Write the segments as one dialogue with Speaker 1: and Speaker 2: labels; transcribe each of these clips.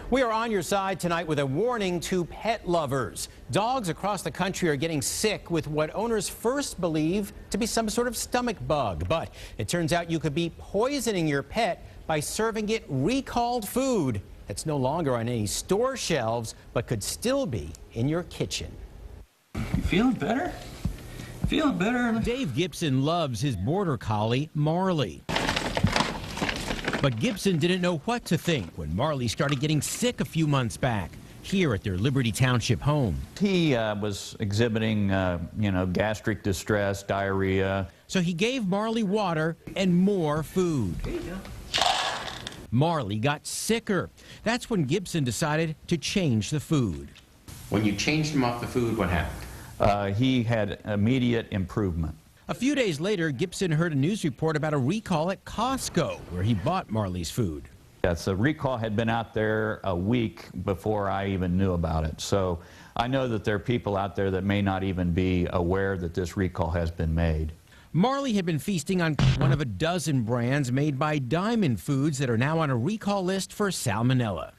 Speaker 1: We are on your side tonight with a warning to pet lovers. Dogs across the country are getting sick with what owners first believe to be some sort of stomach bug. But it turns out you could be poisoning your pet by serving it recalled food that's no longer on any store shelves, but could still be in your kitchen.
Speaker 2: You feeling better? Feeling better?
Speaker 1: Dave Gibson loves his border collie, Marley. But Gibson didn't know what to think when Marley started getting sick a few months back here at their Liberty Township home.
Speaker 2: He was exhibiting, gastric distress, diarrhea.
Speaker 1: So he gave Marley water and more food. Marley got sicker. That's when Gibson decided to change the food.
Speaker 3: When you changed him off the food, what happened?
Speaker 2: He had immediate improvement.
Speaker 1: A few days later, Gibson heard a news report about a recall at Costco, where he bought Marley's food.
Speaker 2: Yes, the recall had been out there a week before I even knew about it. So I know that there are people out there that may not even be aware that this recall has been made.
Speaker 1: Marley had been feasting on one of a dozen brands made by Diamond Foods that are now on a recall list for salmonella.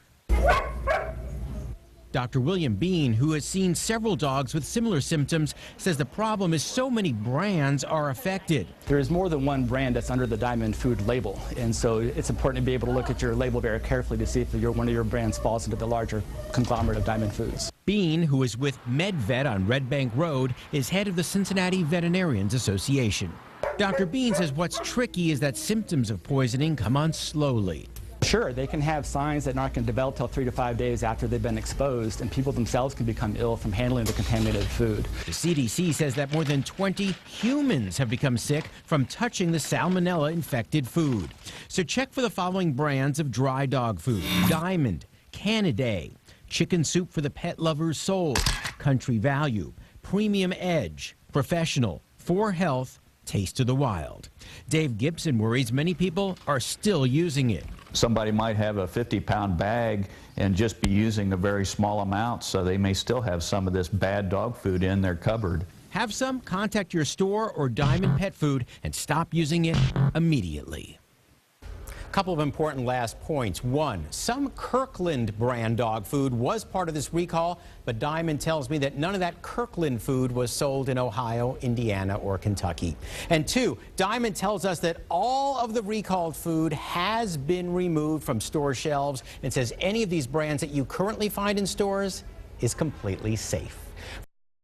Speaker 1: Dr. William Bean, who has seen several dogs with similar symptoms, says the problem is so many brands are affected.
Speaker 4: There is more than one brand that's under the Diamond Food label, and so it's important to be able to look at your label very carefully to see if one of your brands falls into the larger conglomerate of Diamond Foods.
Speaker 1: Bean, who is with MedVet on Red Bank Road, is head of the Cincinnati Veterinarians Association. Dr. Bean says what's tricky is that symptoms of poisoning come on slowly.
Speaker 4: Sure, they can have signs that aren't going to develop till 3 to 5 days after they've been exposed, and people themselves can become ill from handling the contaminated food.
Speaker 1: The CDC says that more than 20 humans have become sick from touching the salmonella-infected food. So check for the following brands of dry dog food: Diamond, Canidae, Chicken Soup for the Pet Lover's Soul, Country Value, Premium Edge, Professional, 4Health, Taste of the Wild. Dave Gibson worries many people are still using it.
Speaker 2: Somebody might have a 50-pound bag and just be using a very small amount, so they may still have some of this bad dog food in their cupboard.
Speaker 1: Have some? Contact your store or Diamond Pet Food and stop using it immediately. A couple of important last points. One, some Kirkland brand dog food was part of this recall, but Diamond tells me that none of that Kirkland food was sold in Ohio, Indiana, or Kentucky. And two, Diamond tells us that all of the recalled food has been removed from store shelves and says any of these brands that you currently find in stores is completely safe.